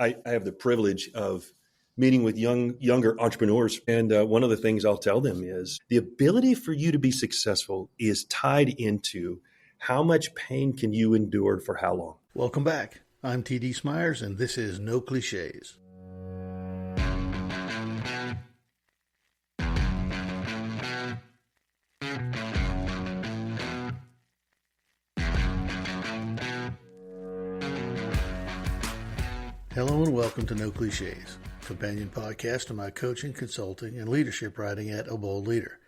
I have the privilege of meeting with younger entrepreneurs. And one of the things I'll tell them is the ability for you to be successful is tied into how much pain can you endure for how long. Welcome back. I'm TD Smyers, and this is No Cliches. Hello and welcome to No Cliches, companion podcast to my coaching, consulting, and leadership writing at A Bold Leader.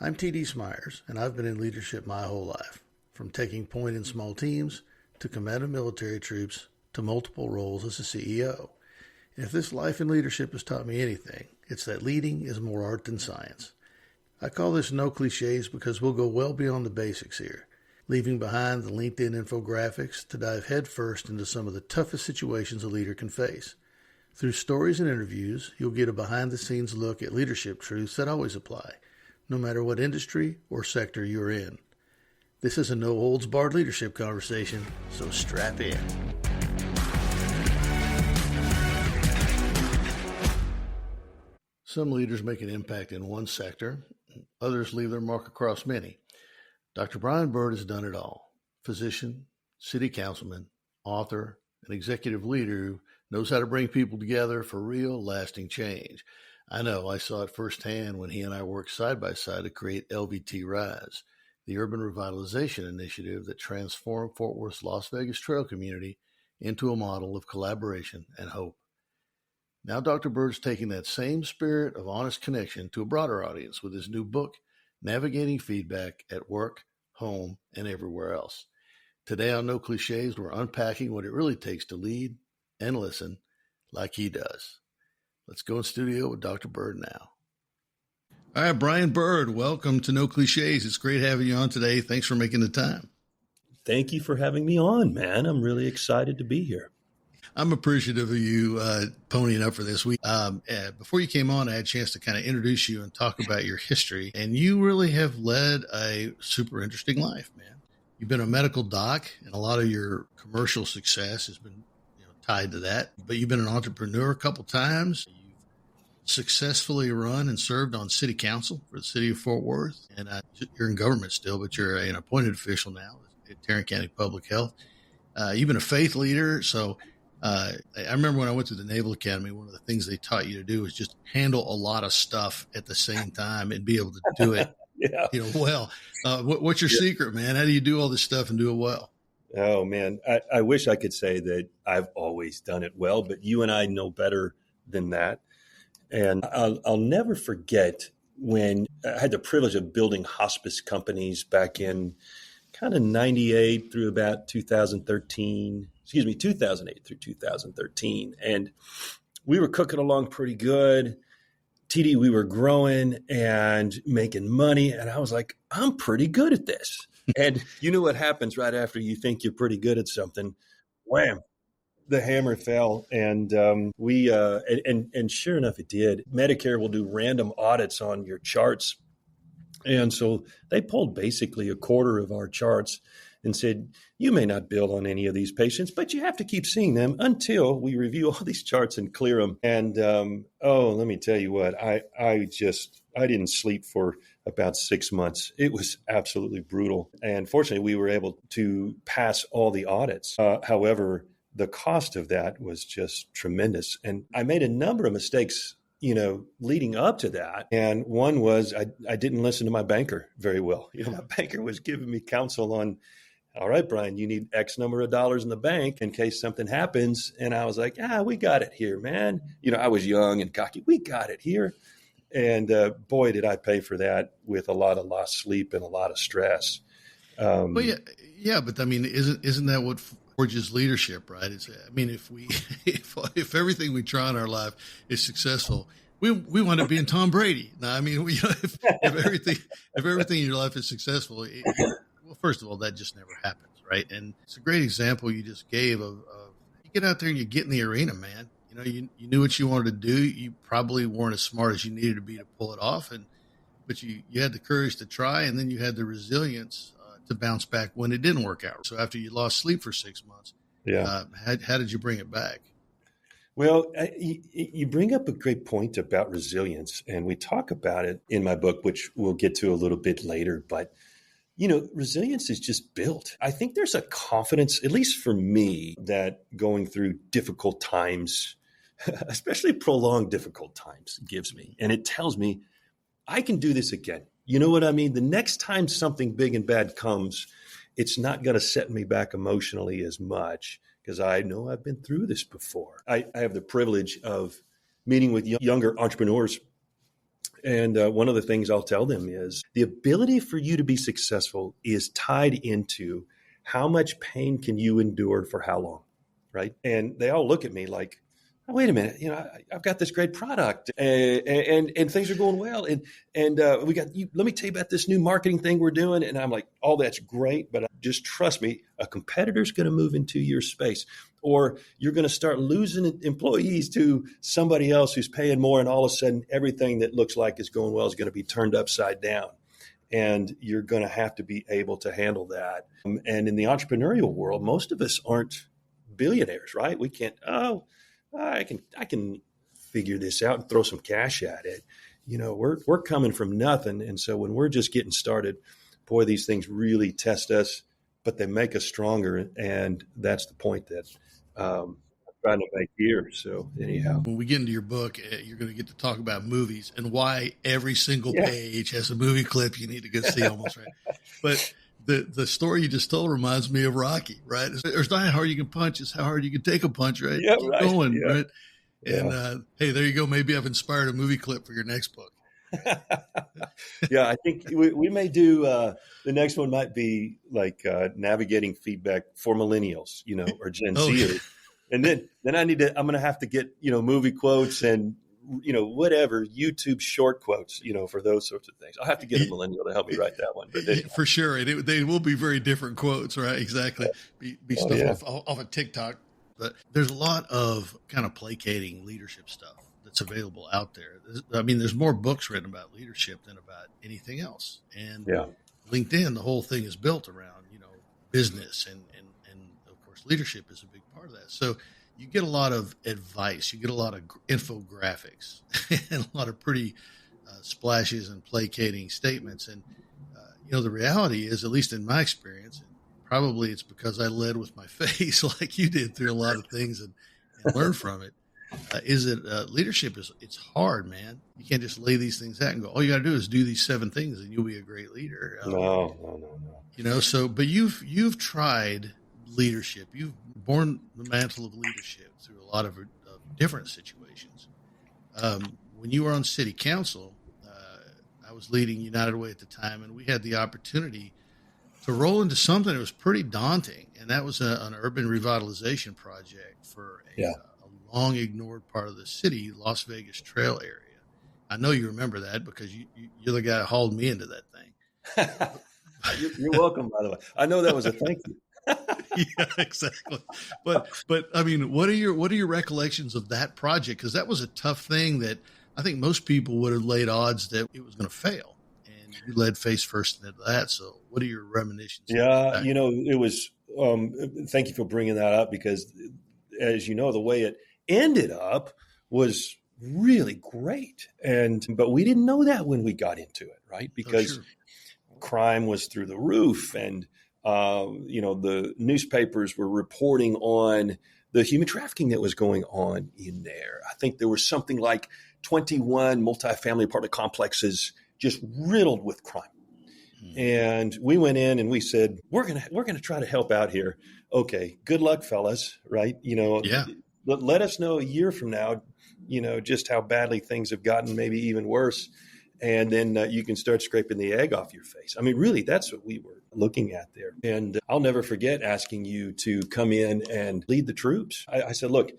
I'm TD Smyers, and I've been in leadership my whole life, from taking point in small teams to command of military troops to multiple roles as a CEO. And if this life in leadership has taught me anything, it's that leading is more art than science. I call this No Cliches because we'll go well beyond the basics here, leaving behind the LinkedIn infographics to dive headfirst into some of the toughest situations a leader can face. Through stories and interviews, you'll get a behind-the-scenes look at leadership truths that always apply, no matter what industry or sector you're in. This is a no-holds-barred leadership conversation, so strap in. Some leaders make an impact in one sector, others leave their mark across many. Dr. Byrd has done it all. Physician, city councilman, author, an executive leader who knows how to bring people together for real, lasting change. I know, I saw it firsthand when he and I worked side by side to create LVTRise, the urban revitalization initiative that transformed Fort Worth's Las Vegas trail community into a model of collaboration and hope. Now Dr. Byrd's taking that same spirit of honest connection to a broader audience with his new book, Navigating Feedback at Work, Home, and Everywhere Else. Today on No Cliches, we're unpacking what it really takes to lead and listen like he does. Let's go in studio with Dr. Byrd now. All right, Brian Byrd, welcome to No Cliches. It's great having you on today. Thanks for making the time. Thank you for having me on, man. I'm really excited to be here. I'm appreciative of you ponying up for this week. Before you came on, I had a chance to kind of introduce you and talk about your history. And you really have led a super interesting life, man. You've been a medical doc, and a lot of your commercial success has been tied to that. But you've been an entrepreneur a couple times. You've successfully run and served on city council for the city of Fort Worth. And you're in government still, but you're an appointed official now at Tarrant County Public Health. You've been a faith leader, so I remember when I went to the Naval Academy, one of the things they taught you to do is just handle a lot of stuff at the same time and be able to do it, well. What's your secret, man? How do you do all this stuff and do it well? Oh, man, I wish I could say that I've always done it well, but you and I know better than that. And I'll never forget when I had the privilege of building hospice companies back in kind of 98 through about 2008 through 2013. And we were cooking along pretty good. TD, we were growing and making money. And I was like, I'm pretty good at this. And you know what happens right after you think you're pretty good at something? Wham, the hammer fell. And and sure enough, it did. Medicare will do random audits on your charts. And so they pulled basically a quarter of our charts and said, you may not bill on any of these patients, but you have to keep seeing them until we review all these charts and clear them. And, let me tell you what, I didn't sleep for about 6 months. It was absolutely brutal. And fortunately, we were able to pass all the audits. However, the cost of that was just tremendous. And I made a number of mistakes leading up to that. And one was I didn't listen to my banker very well. My banker was giving me counsel on, all right, Brian, you need X number of dollars in the bank in case something happens. And I was like, we got it here, man. I was young and cocky. We got it here. And boy, did I pay for that with a lot of lost sleep and a lot of stress. But I mean, isn't that what forges leadership, right? If everything we try in our life is successful, we wind up being Tom Brady. Now, I mean, if everything in your life is successful, well, first of all, that just never happens, right? And it's a great example you just gave of you get out there and you get in the arena, man. You knew what you wanted to do. You probably weren't as smart as you needed to be to pull it off, but you had the courage to try, and then you had the resilience to bounce back when it didn't work out. So after you lost sleep for 6 months, how did you bring it back? Well, you bring up a great point about resilience, and we talk about it in my book, which we'll get to a little bit later. But resilience is just built. I think there's a confidence, at least for me, that going through difficult times, especially prolonged difficult times, gives me. And it tells me I can do this again. You know what I mean? The next time something big and bad comes, it's not going to set me back emotionally as much because I know I've been through this before. I have the privilege of meeting with younger entrepreneurs. And one of the things I'll tell them is the ability for you to be successful is tied into how much pain can you endure for how long, right? And they all look at me like, oh, wait a minute, I've got this great product and things are going well. And we got, let me tell you about this new marketing thing we're doing. And I'm like, all that's great, but just trust me, a competitor's going to move into your space, or you're going to start losing employees to somebody else who's paying more. And all of a sudden, everything that looks like is going well is going to be turned upside down. And you're going to have to be able to handle that. And in the entrepreneurial world, most of us aren't billionaires, right? We can't, I can figure this out and throw some cash at it. We're coming from nothing. And so when we're just getting started, boy, these things really test us, but they make us stronger. And that's the point that I'm trying to make here. So anyhow. When we get into your book, you're going to get to talk about movies and why every single page has a movie clip you need to go see almost, right? But the story you just told reminds me of Rocky, right? It's not how hard you can punch, it's how hard you can take a punch, right? Yeah, Keep right. going, Yeah. right? And hey, there you go. Maybe I've inspired a movie clip for your next book. Yeah, I think we may do the next one might be like navigating feedback for millennials, or Gen Zers. And then I'm going to have to get, movie quotes and, whatever, YouTube short quotes, for those sorts of things. I'll have to get a millennial to help me write that one. But for sure. And they will be very different quotes, right? Exactly. Be stuff off of TikTok. But there's a lot of kind of placating leadership stuff that's available out there. I mean, there's more books written about leadership than about anything else. And LinkedIn, the whole thing is built around, business and of course, leadership is a big part of that. So you get a lot of advice, you get a lot of infographics and a lot of pretty splashes and placating statements. And, the reality is, at least in my experience, and probably it's because I led with my face like you did through a lot of things and learned from it, is that leadership it's hard, man. You can't just lay these things out and go, all you got to do is do these 7 things and you'll be a great leader. No. But you've tried leadership. You've borne the mantle of leadership through a lot of different situations. When you were on city council, I was leading United Way at the time, and we had the opportunity to roll into something that was pretty daunting, and that was an urban revitalization project for a long ignored part of the city, Las Vegas Trail area. I know you remember that because you're the guy that hauled me into that thing. You're welcome, by the way. I know that was a thank you. Yeah, exactly. But I mean, what are your recollections of that project? Because that was a tough thing that I think most people would have laid odds that it was going to fail, and you led face first into that. So, what are your reminiscences? Yeah, it was. Thank you for bringing that up because, as you know, the way it ended up was really great, but we didn't know that when we got into it, right? Because crime was through the roof, and the newspapers were reporting on the human trafficking that was going on in there. I think there was something like 21 multifamily apartment complexes just riddled with crime. And we went in and we said, we're gonna try to help out here. Okay, good luck, fellas. Right? Let us know a year from now, just how badly things have gotten, maybe even worse, and then you can start scraping the egg off your face. I mean, really, that's what we were looking at there. And I'll never forget asking you to come in and lead the troops. I said, look,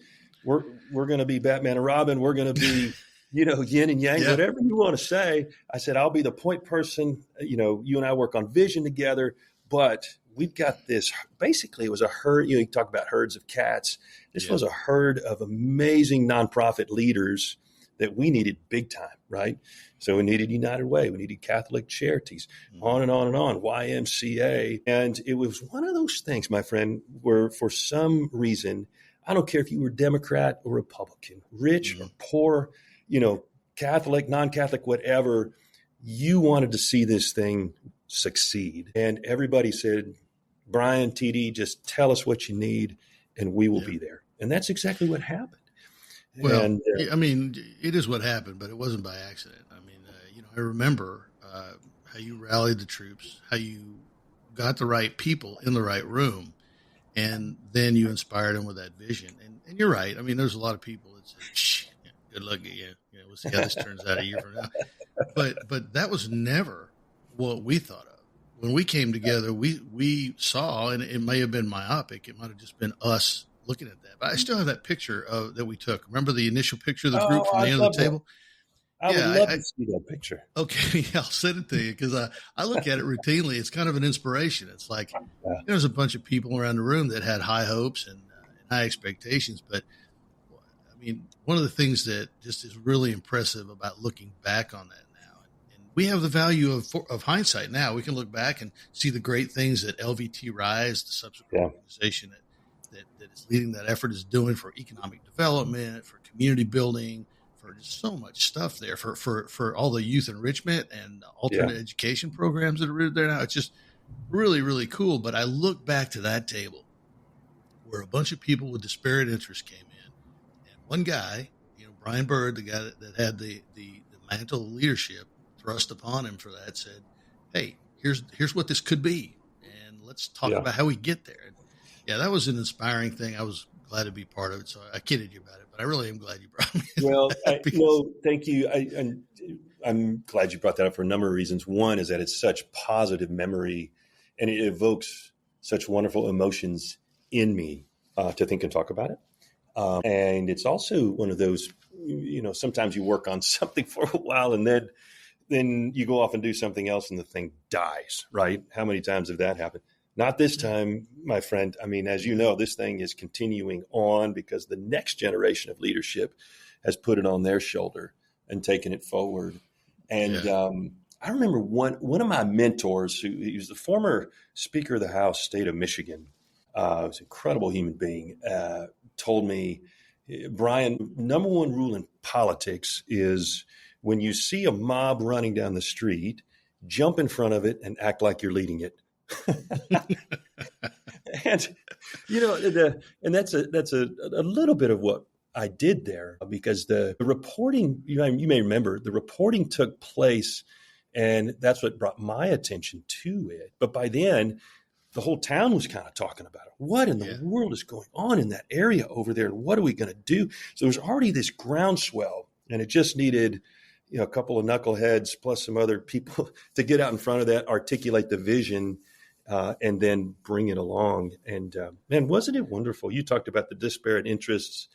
we're going to be Batman and Robin. We're going to be yin and yang, whatever you want to say. I said, I'll be the point person. You and I work on vision together, but we've got this, basically it was a herd. You talk about herds of cats. This was a herd of amazing nonprofit leaders that we needed big time, right? So we needed United Way. We needed Catholic Charities, on and on and on, YMCA. And it was one of those things, my friend, where for some reason I don't care if you were Democrat or Republican, rich or poor, Catholic, non-Catholic, whatever, you wanted to see this thing succeed. And everybody said, Brian, TD, just tell us what you need and we will be there. And that's exactly what happened. Well, and I mean, it is what happened, but it wasn't by accident. I mean, I remember how you rallied the troops, how you got the right people in the right room, and then you inspired them with that vision. And you're right. I mean, there's a lot of people that say, Shh, yeah, good luck, we'll see how this turns out a year from now. But that was never what we thought of. When we came together, we saw, and it may have been myopic, it might have just been us looking at that. But I still have that picture that we took. Remember the initial picture of the group from the end of the table? I would love to see that picture. Okay, I'll send it to you because I look at it routinely. It's kind of an inspiration. It's like there's a bunch of people around the room that had high hopes and high expectations. But, I mean, one of the things that just is really impressive about looking back on that now, and we have the value of hindsight now. We can look back and see the great things that LVTRise, the subsequent organization that is leading that effort, is doing for economic development, for community building, for just so much stuff there, for all the youth enrichment and alternate education programs that are there now. It's just really, really cool. But I look back to that table where a bunch of people with disparate interests came in, and one guy, Brian Byrd, the guy that had the mantle of leadership thrust upon him for that, said, hey, here's what this could be, and let's talk about how we get there. And that was an inspiring thing. I was glad to be part of it. So I kidded you about it, but I really am glad you brought me. Well, thank you. I'm glad you brought that up for a number of reasons. One is that it's such positive memory, and it evokes such wonderful emotions in me to think and talk about it. And it's also one of those, sometimes you work on something for a while and then you go off and do something else and the thing dies, right? How many times have that happened? Not this time, my friend. I mean, as you know, this thing is continuing on because the next generation of leadership has put it on their shoulder and taken it forward. And I remember one of my mentors, he was the former Speaker of the House, state of Michigan, was an incredible human being, told me, Brian, number one rule in politics is when you see a mob running down the street, jump in front of it and act like you're leading it. And and that's a little bit of what I did there, because the reporting, you may remember, the reporting took place, and that's what brought my attention to it. But by then, the whole town was kind of talking about it. What in the world is going on in that area over there? And what are we going to do? So there was already this groundswell, and it just needed a couple of knuckleheads plus some other people to get out in front of that, articulate the vision, and then bring it along. And man, wasn't it wonderful? You talked about the disparate interests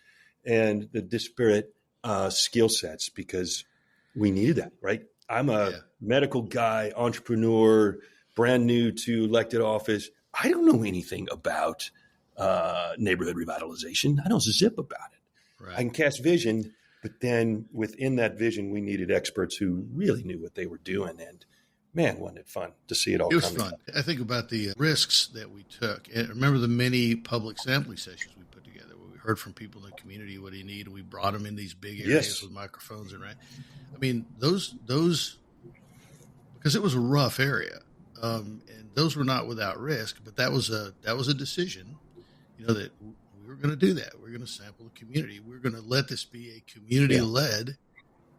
and the disparate skill sets, because we needed that, right? I'm a medical guy, entrepreneur, brand new to elected office. I don't know anything about neighborhood revitalization. I don't zip about it. Right. I can cast vision, but then within that vision, we needed experts who really knew what they were doing. And man, wasn't it fun to see it all. It was fun. I think about the risks that we took. And remember the many public sampling sessions we put together where we heard from people in the community, what do you need? And we brought them in these big areas with microphones. And I mean, those, because it was a rough area. And those were not without risk, but that was a decision, that we were going to do that. We're going to sample the community. We're going to let this be a community-led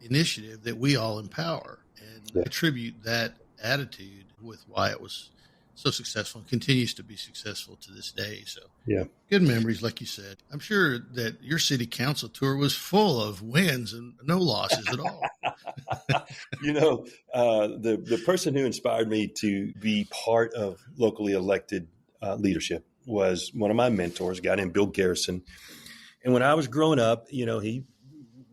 initiative that we all empower, and attribute that attitude with why it was so successful and continues to be successful to this day. So good memories, like you said. I'm sure that your city council tour was full of wins and no losses at all. The person who inspired me to be part of locally elected leadership was one of my mentors, a guy named Bill Garrison. And when I was growing up, he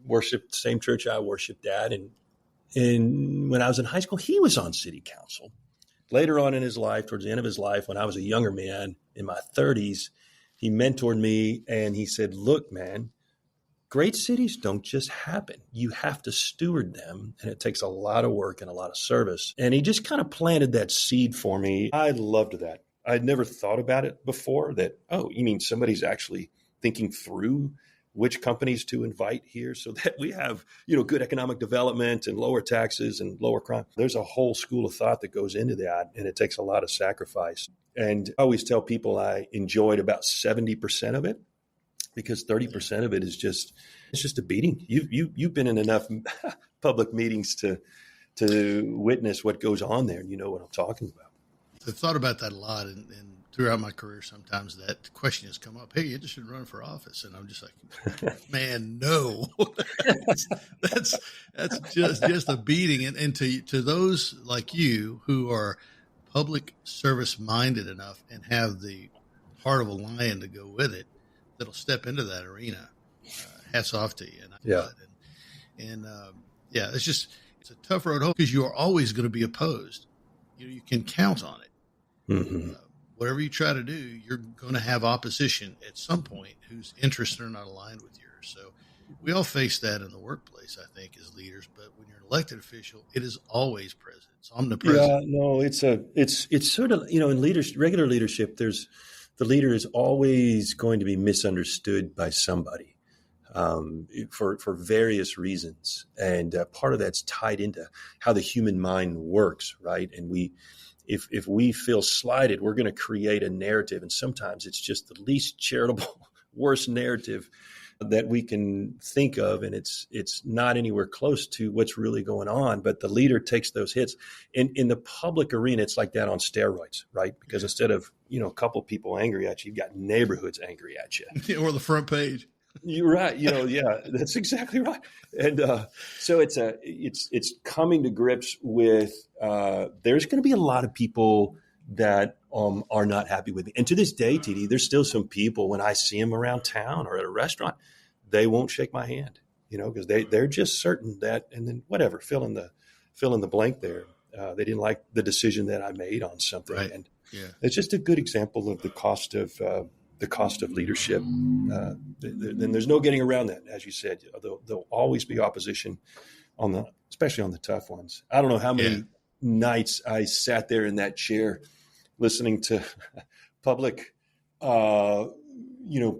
worshiped the same church I worshiped at. And when I was in high school, he was on city council. Later on in his life, towards the end of his life, when I was a younger man in my 30s, he mentored me and he said, look, man, great cities don't just happen. You have to steward them, and it takes a lot of work and a lot of service. And he just kind of planted that seed for me. I loved that. I'd never thought about it before, that, oh, you mean somebody's actually thinking through which companies to invite here so that we have, good economic development and lower taxes and lower crime. There's a whole school of thought that goes into that, and it takes a lot of sacrifice. And I always tell people I enjoyed about 70% of it, because 30% of it is just a beating. You've been in enough public meetings to witness what goes on there, and you know what I'm talking about. I've thought about that a lot, and throughout my career, sometimes that question has come up. Hey, you interested in running for office? And I'm just like, man, no. that's just a beating. And to those like you who are public service minded enough and have the heart of a lion to go with it, that'll step into that arena. Hats off to you. And it's a tough road home, because you are always going to be opposed. You can count on it. Mm-hmm. Whatever you try to do, you're going to have opposition at some point whose interests are not aligned with yours. So we all face that in the workplace, I think, as leaders. But when you're an elected official, it is always present. It's omnipresent. Yeah, no, it's sort of, in leadership, regular leadership, the leader is always going to be misunderstood by somebody for various reasons. And part of that's tied into how the human mind works, right? And if we feel slighted, we're going to create a narrative. And sometimes it's just the least charitable, worst narrative that we can think of. And it's not anywhere close to what's really going on. But the leader takes those hits. In the public arena, it's like that on steroids, right? Because instead of, a couple people angry at you, you've got neighborhoods angry at you. Or the front page. You're right. Yeah, that's exactly right. And so it's coming to grips with there's going to be a lot of people that are not happy with me. And to this day, TD, there's still some people, when I see them around town or at a restaurant, they won't shake my hand, because they're just certain that, and then whatever, fill in the blank there. They didn't like the decision that I made on something. Right. And yeah, it's just a good example of the cost of leadership. Then there's no getting around that. As you said, there'll always be opposition especially on the tough ones. I don't know how many nights I sat there in that chair listening to public,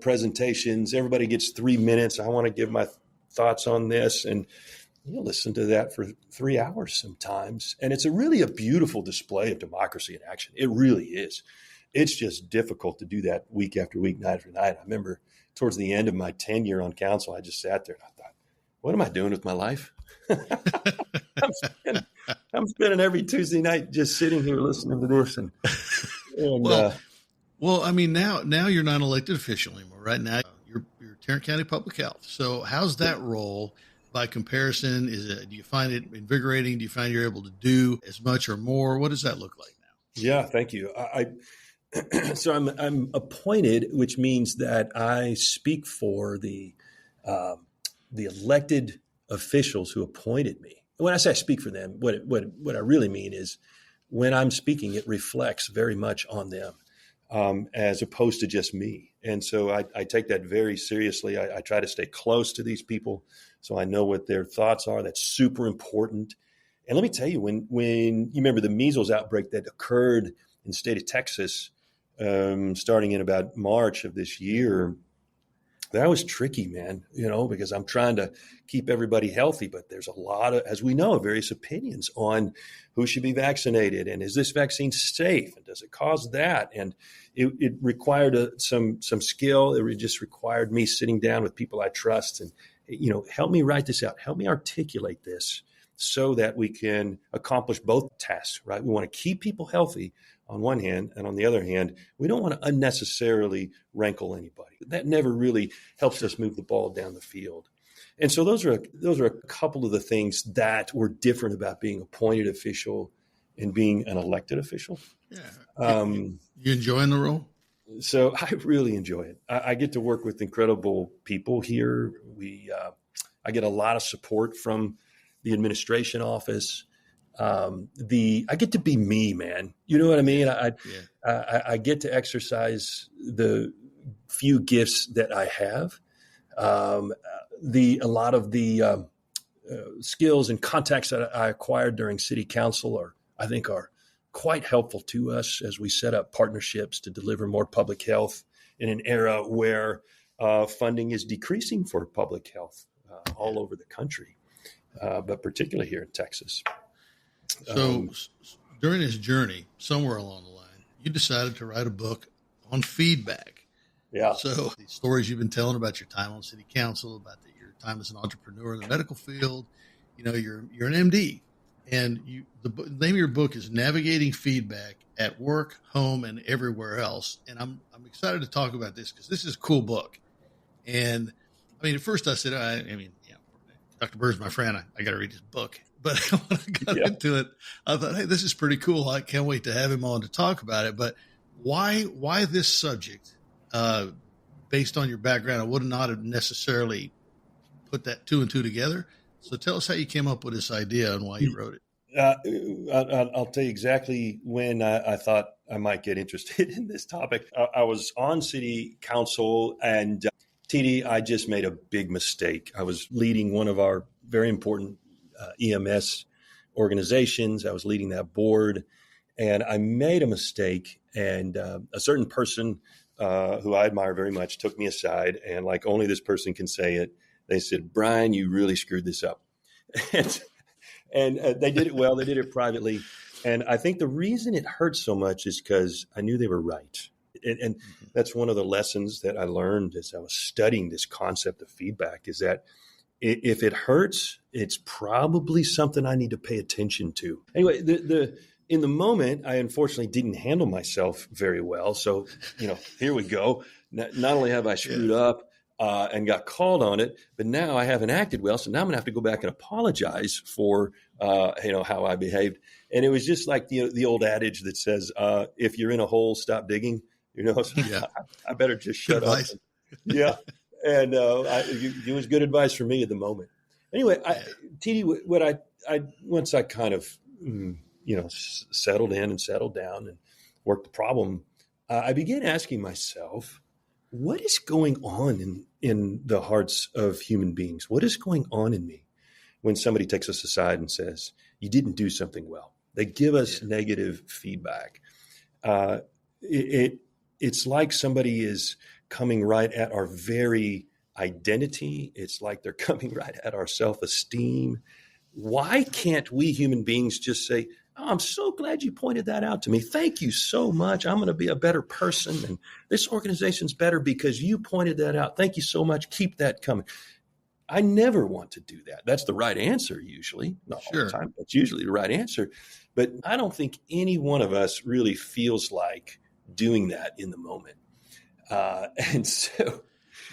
presentations. Everybody gets 3 minutes. I want to give my thoughts on this, and you listen to that for 3 hours sometimes. And it's really a beautiful display of democracy in action. It really is. It's just difficult to do that week after week, night after night. I remember towards the end of my tenure on council, I just sat there and I thought, what am I doing with my life? I'm spending every Tuesday night just sitting here listening to this. Well, I mean, now you're not an elected official anymore, right? Now you're Tarrant County Public Health. So how's that role by comparison? Do you find it invigorating? Do you find you're able to do as much or more? What does that look like now? Yeah, thank you. So I'm appointed, which means that I speak for the elected officials who appointed me. When I say I speak for them, what I really mean is when I'm speaking, it reflects very much on them, as opposed to just me. And so I take that very seriously. I try to stay close to these people so I know what their thoughts are. That's super important. And let me tell you, when you remember the measles outbreak that occurred in the state of Texas, starting in about March of this year, that was tricky, man, because I'm trying to keep everybody healthy, but there's a lot of, as we know, various opinions on who should be vaccinated and is this vaccine safe and does it cause that? And it required some skill. It just required me sitting down with people I trust and, help me write this out, help me articulate this so that we can accomplish both tasks, right? We want to keep people healthy on one hand, and on the other hand, we don't want to unnecessarily rankle anybody. That never really helps us move the ball down the field. And so those are a couple of the things that were different about being appointed official and being an elected official. Yeah. You enjoying the role? So I really enjoy it. I get to work with incredible people here. I get a lot of support from the administration office. I get to be me, man. You know what I mean? I get to exercise the few gifts that I have. A lot of the skills and contacts that I acquired during city council I think are quite helpful to us as we set up partnerships to deliver more public health in an era where funding is decreasing for public health all over the country, but particularly here in Texas. So during this journey, somewhere along the line, you decided to write a book on feedback. Yeah. So the stories you've been telling about your time on city council, about your time as an entrepreneur in the medical field, you're an MD, and the name of your book is Navigating Feedback at Work, Home, and Everywhere Else. And I'm excited to talk about this because this is a cool book. And I mean, at first I said, Dr. Byrd's my friend. I got to read his book. But when I got into it, I thought, hey, this is pretty cool. I can't wait to have him on to talk about it. But why this subject? Based on your background, I would not have necessarily put that two and two together. So tell us how you came up with this idea and why you wrote it. I'll tell you exactly when I thought I might get interested in this topic. I was on city council, and TD, I just made a big mistake. I was leading one of our very important EMS organizations. I was leading that board, and I made a mistake. And a certain person who I admire very much took me aside, and like only this person can say it, they said, "Brian, you really screwed this up." And they did it well. They did it privately. And I think the reason it hurt so much is because I knew they were right. And that's one of the lessons that I learned as I was studying this concept of feedback, is that if it hurts, it's probably something I need to pay attention to. Anyway, in the moment, I unfortunately didn't handle myself very well. So, here we go. Not only have I screwed up and got called on it, but now I haven't acted well. So now I'm going to have to go back and apologize for, how I behaved. And it was just like the old adage that says, if you're in a hole, stop digging. So I better just shut up. Yeah. And it was good advice for me at the moment. Anyway, TD, what I once I kind of, settled in and settled down and worked the problem, I began asking myself, what is going on in the hearts of human beings? What is going on in me when somebody takes us aside and says, you didn't do something well? They give us negative feedback. It's like somebody is coming right at our very identity. It's like they're coming right at our self-esteem. Why can't we human beings just say, "Oh, I'm so glad you pointed that out to me. Thank you so much. I'm going to be a better person. And this organization's better because you pointed that out. Thank you so much. Keep that coming." I never want to do that. That's the right answer usually. Not all the time. That's usually the right answer. But I don't think any one of us really feels like doing that in the moment. And so,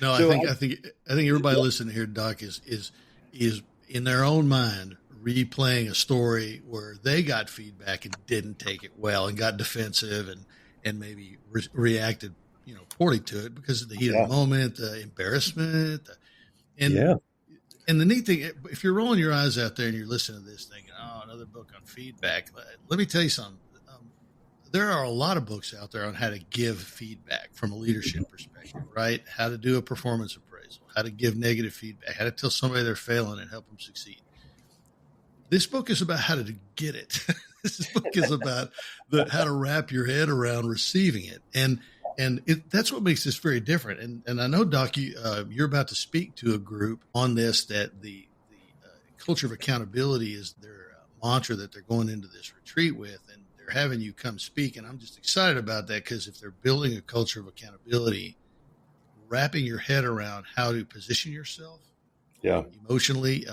no, I think everybody listening here, Doc, is in their own mind replaying a story where they got feedback and didn't take it well and got defensive and maybe reacted, poorly to it because of the heat of the moment, the embarrassment, and the neat thing, if you're rolling your eyes out there and you're listening to this thinking, "Oh, another book on feedback," let me tell you something. There are a lot of books out there on how to give feedback from a leadership perspective, right? How to do a performance appraisal, how to give negative feedback, how to tell somebody they're failing and help them succeed. This book is about how to get it. This book is about how to wrap your head around receiving it. And that's what makes this very different. And I know, Doc, you're about to speak to a group on this, that the culture of accountability is their mantra that they're going into this retreat with. And having you come speak, and I'm just excited about that because if they're building a culture of accountability, wrapping your head around how to position yourself emotionally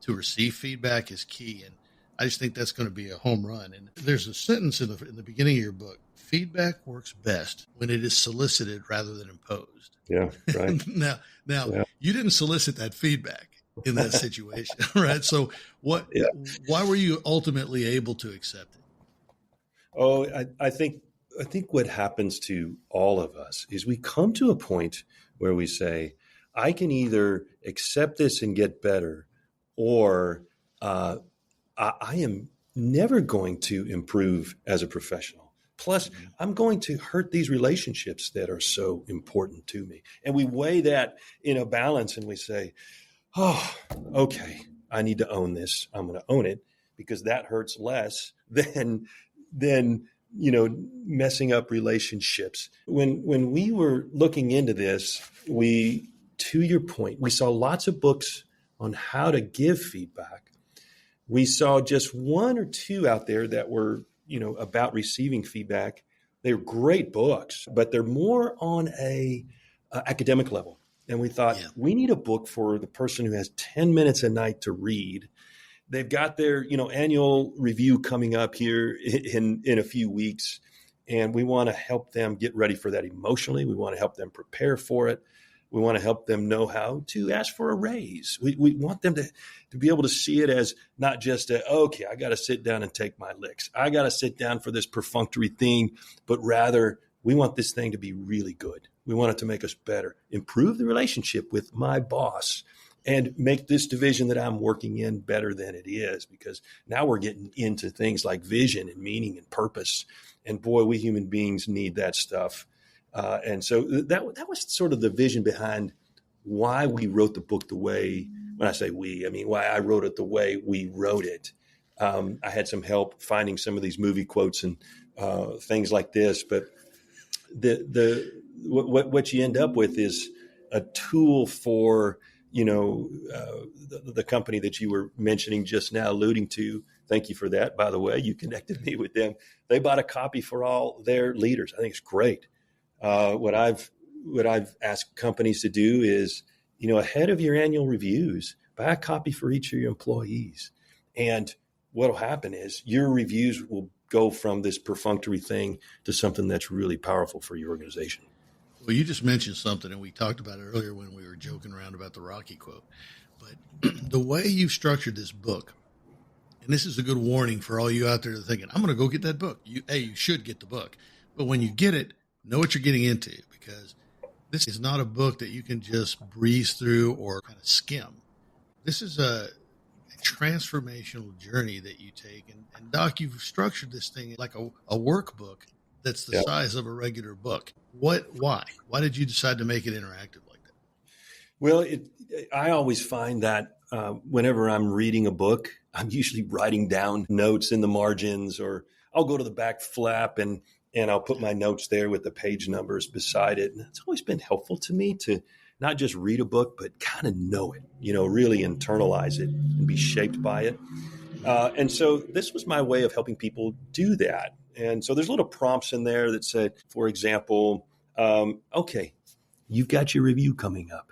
to receive feedback is key. And I just think that's going to be a home run. And there's a sentence in the beginning of your book: feedback works best when it is solicited rather than imposed. Yeah, right. Now you didn't solicit that feedback in that situation, right? So why were you ultimately able to accept it? Oh, I think what happens to all of us is we come to a point where we say, I can either accept this and get better, or I am never going to improve as a professional. Plus, I'm going to hurt these relationships that are so important to me. And we weigh that in a balance and we say, oh, okay, I need to own this. I'm going to own it because that hurts less than messing up relationships. When we were looking into this, to your point, we saw lots of books on how to give feedback. We saw just one or two out there that were, about receiving feedback. They're great books, but they're more on a academic level. And we thought, we need a book for the person who has 10 minutes a night to read. They've got their, annual review coming up here in a few weeks. And we want to help them get ready for that emotionally. We want to help them prepare for it. We want to help them know how to ask for a raise. We want them to be able to see it as not just okay, I got to sit down and take my licks. I got to sit down for this perfunctory thing, but rather we want this thing to be really good. We want it to make us better, improve the relationship with my boss, and make this division that I'm working in better than it is, because now we're getting into things like vision and meaning and purpose. And boy, we human beings need that stuff. And so that was sort of the vision behind why we wrote the book the way, when I say we, I mean why I wrote it the way we wrote it. I had some help finding some of these movie quotes and things like this, but what you end up with is a tool for the company that you were mentioning just now, alluding to. Thank you for that, by the way. You connected me with them. They bought a copy for all their leaders. I think it's great. What I've asked companies to do is, ahead of your annual reviews, buy a copy for each of your employees. And what'll happen is your reviews will go from this perfunctory thing to something that's really powerful for your organization. Well, you just mentioned something, and we talked about it earlier when we were joking around about the Rocky quote. But the way you've structured this book, and this is a good warning for all you out there that are thinking, I'm going to go get that book. You should get the book. But when you get it, know what you're getting into, because this is not a book that you can just breeze through or kind of skim. This is a transformational journey that you take. And Doc, you've structured this thing like a workbook that's the size of a regular book. Why did you decide to make it interactive like that? Well, I always find that whenever I'm reading a book, I'm usually writing down notes in the margins, or I'll go to the back flap and I'll put my notes there with the page numbers beside it. And it's always been helpful to me to not just read a book, but kind of know it, really internalize it and be shaped by it. And so this was my way of helping people do that. And so there's little prompts in there that said, for example, okay, you've got your review coming up.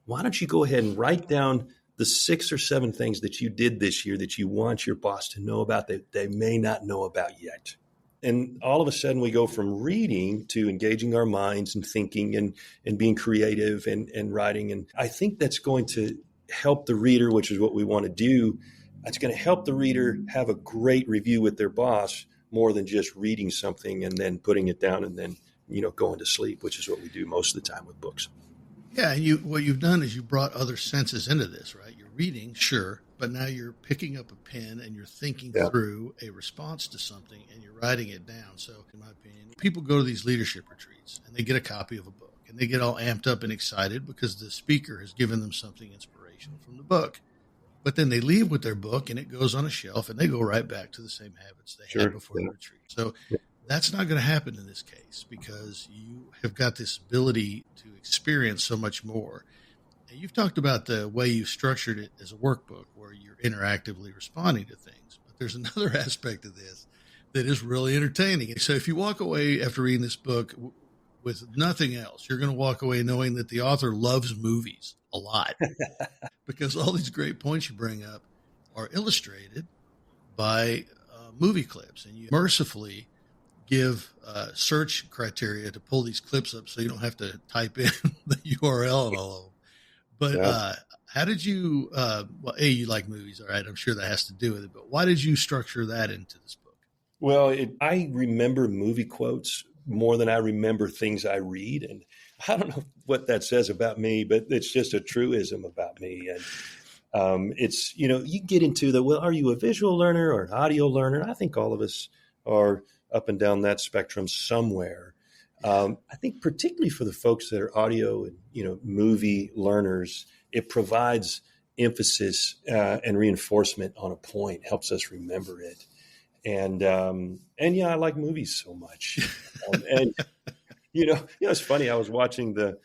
Why don't you go ahead and write down the 6 or 7 things that you did this year that you want your boss to know about that they may not know about yet. And all of a sudden we go from reading to engaging our minds and thinking and being creative and writing. And I think that's going to help the reader, which is what we want to do. It's going to help the reader have a great review with their boss, more than just reading something and then putting it down and then, going to sleep, which is what we do most of the time with books. Yeah. What you've done is you brought other senses into this, right? You're reading, sure, but now you're picking up a pen and you're thinking through a response to something and you're writing it down. So in my opinion, people go to these leadership retreats and they get a copy of a book and they get all amped up and excited because the speaker has given them something inspirational from the book. But then they leave with their book and it goes on a shelf and they go right back to the same habits they had before the retreat. So that's not going to happen in this case, because you have got this ability to experience so much more. And you've talked about the way you structured it as a workbook where you're interactively responding to things. But there's another aspect of this that is really entertaining. So if you walk away after reading this book with nothing else, you're going to walk away knowing that the author loves movies a lot, because all these great points you bring up are illustrated by movie clips, and you mercifully give search criteria to pull these clips up so you don't have to type in the URL and all of them. But how did you, you like movies, all right, I'm sure that has to do with it, but why did you structure that into this book? Well, I remember movie quotes more than I remember things I read. And I don't know what that says about me, but it's just a truism about me. And it's, you get into are you a visual learner or an audio learner? I think all of us are up and down that spectrum somewhere. I think particularly for the folks that are audio and, movie learners, it provides emphasis and reinforcement on a point, helps us remember it. And yeah, I like movies so much. And it's funny. I was watching the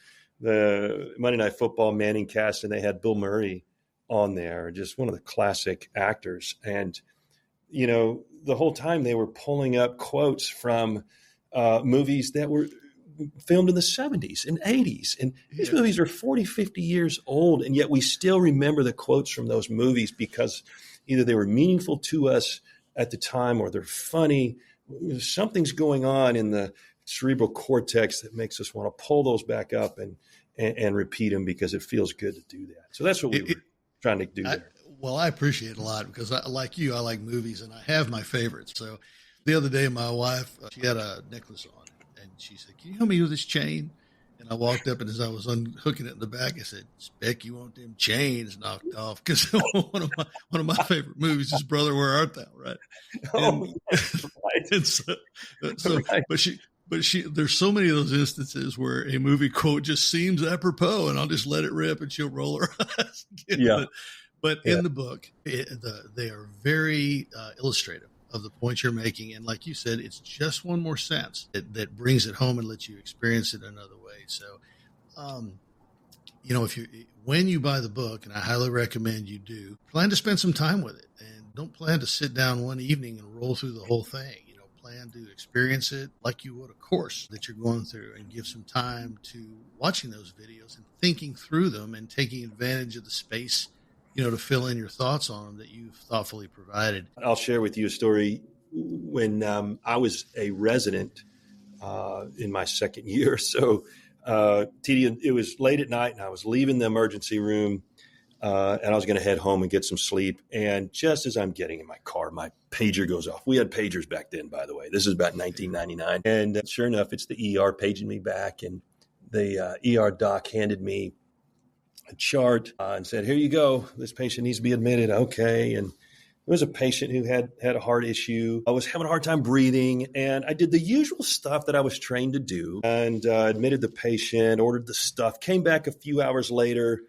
Monday Night Football Manning cast, and they had Bill Murray on there, just one of the classic actors. And the whole time they were pulling up quotes from movies that were filmed in the 70s and 80s. And these movies are 40, 50 years old, and yet we still remember the quotes from those movies because either they were meaningful to us at the time or they're funny. Something's going on in the cerebral cortex that makes us want to pull those back up and repeat them because it feels good to do that. So that's what we were trying to do there. Well, I appreciate it a lot because like you, I like movies and I have my favorites. So the other day, my wife, she had a necklace on and she said, "Can you help me with this chain?" And I walked up, and as I was unhooking it in the back, I said, "Spec, you want them chains knocked off?" Because one of my favorite movies is Brother, Where Art Thou? Right? Oh, yes, right. And so right. But there's so many of those instances where a movie quote just seems apropos, and I'll just let it rip, and she'll roll her eyes. Yeah. But in the book, they are very illustrative of the point you're making. And like you said, it's just one more sense that brings it home and lets you experience it another way. So, when you buy the book, and I highly recommend you do, plan to spend some time with it and don't plan to sit down one evening and roll through the whole thing. Plan to experience it like you would a course that you're going through and give some time to watching those videos and thinking through them and taking advantage of the space, to fill in your thoughts on them that you've thoughtfully provided. I'll share with you a story. When I was a resident in my second year, so TD, it was late at night and I was leaving the emergency room and I was going to head home and get some sleep. And just as I'm getting in my car, my pager goes off. We had pagers back then, by the way. This is about 1999. And sure enough, it's the ER paging me back. And the ER doc handed me a chart and said, "Here you go. This patient needs to be admitted." Okay. And it was a patient who had a heart issue. I was having a hard time breathing. And I did the usual stuff that I was trained to do and admitted the patient, ordered the stuff, came back a few hours later,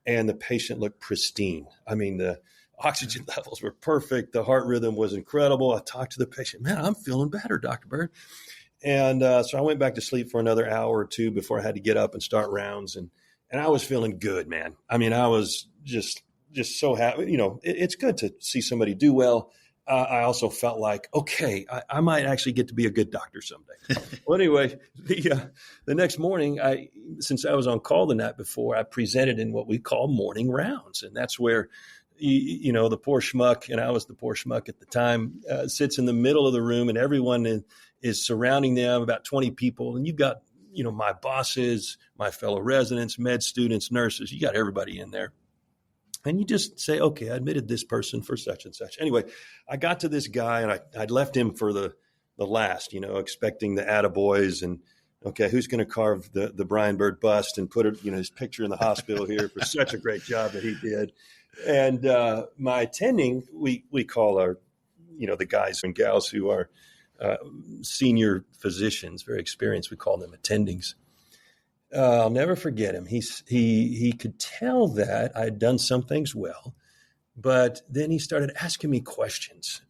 and the patient looked pristine. I mean, the oxygen levels were perfect. The heart rhythm was incredible. I talked to the patient, "Man, I'm feeling better, Dr. Byrd." And so I went back to sleep for another hour or two before I had to get up and start rounds. And I was feeling good, man. I mean, I was just so happy. It's good to see somebody do well. I also felt like, okay, I might actually get to be a good doctor someday. Well, anyway, the next morning, since I was on call the night before, I presented in what we call morning rounds. And that's where, the poor schmuck, and I was the poor schmuck at the time, sits in the middle of the room and everyone is surrounding them, about 20 people. And you've got, my bosses, my fellow residents, med students, nurses, you got everybody in there. And you just say, okay, I admitted this person for such and such. Anyway, I got to this guy and I'd left him for the last, expecting the attaboys and, okay, who's going to carve the Brian Byrd bust and put his picture in the hospital here for such a great job that he did. And my attending, we call our, the guys and gals who are senior physicians, very experienced, we call them attendings. I'll never forget him. He could tell that I had done some things well, but then he started asking me questions,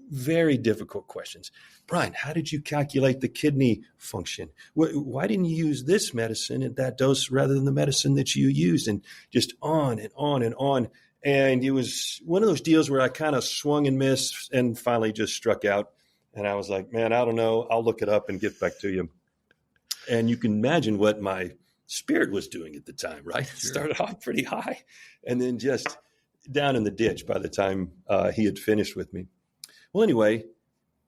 very difficult questions. "Brian, how did you calculate the kidney function? Why didn't you use this medicine at that dose rather than the medicine that you used?" And just on and on and on. And it was one of those deals where I kind of swung and missed and finally just struck out. And I was like, "Man, I don't know. I'll look it up and get back to you." And you can imagine what my spirit was doing at the time, right? Sure. It started off pretty high and then just down in the ditch by the time he had finished with me. Well, anyway,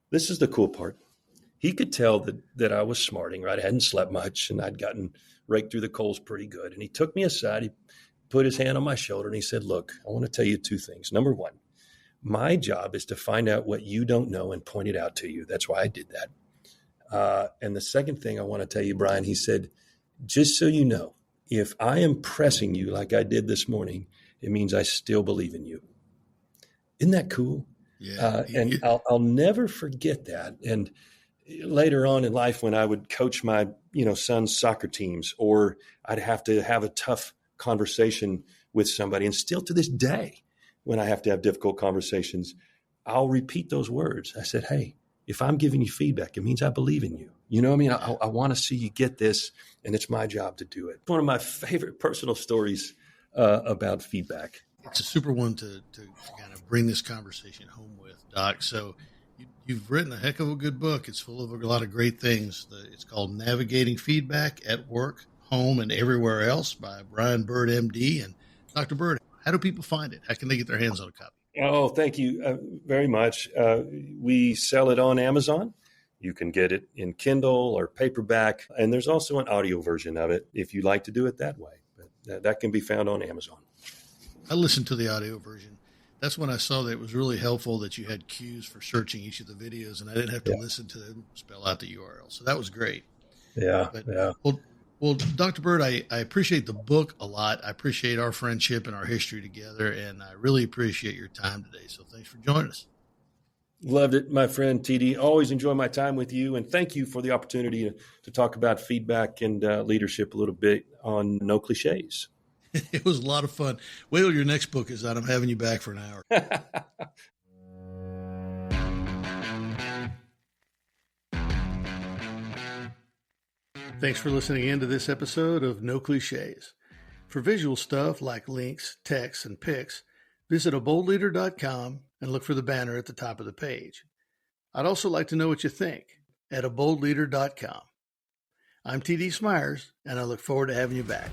this is the cool part. He could tell that I was smarting, right? I hadn't slept much and I'd gotten raked through the coals pretty good. And he took me aside, he put his hand on my shoulder and he said, "Look, I want to tell you two things. Number one, my job is to find out what you don't know and point it out to you. That's why I did that. And the second thing I want to tell you, Brian," he said, "just so you know, if I am pressing you like I did this morning, it means I still believe in you." Isn't that cool? Yeah. And I'll never forget that. And later on in life, when I would coach my, son's soccer teams, or I'd have to have a tough conversation with somebody, and still to this day, when I have to have difficult conversations, I'll repeat those words. I said, hey, if I'm giving you feedback, it means I believe in you. You know what I mean? I want to see you get this, and it's my job to do it. One of my favorite personal stories about feedback. It's a super one to kind of bring this conversation home with, Doc. So you've written a heck of a good book. It's full of a lot of great things. It's called Navigating Feedback at Work, Home, and Everywhere Else by Brian Byrd, MD. And Dr. Byrd, how do people find it? How can they get their hands on a copy? Oh, thank you very much. We sell it on Amazon. You can get it in Kindle or paperback, and there's also an audio version of it if you like to do it that way. But that can be found on Amazon. I listened to the audio version. That's when I saw that it was really helpful that you had cues for searching each of the videos, and I didn't have to listen to them spell out the URL. So that was great. Yeah. Well, Dr. Byrd, I appreciate the book a lot. I appreciate our friendship and our history together, and I really appreciate your time today. So thanks for joining us. Loved it, my friend TD. Always enjoy my time with you, and thank you for the opportunity to talk about feedback and leadership a little bit on No Cliches. It was a lot of fun. Wait till your next book is out. I'm having you back for an hour. Thanks for listening in to this episode of No Cliches. For visual stuff like links, text, and pics, visit aboldleader.com and look for the banner at the top of the page. I'd also like to know what you think at aboldleader.com. I'm TD Smyers, and I look forward to having you back.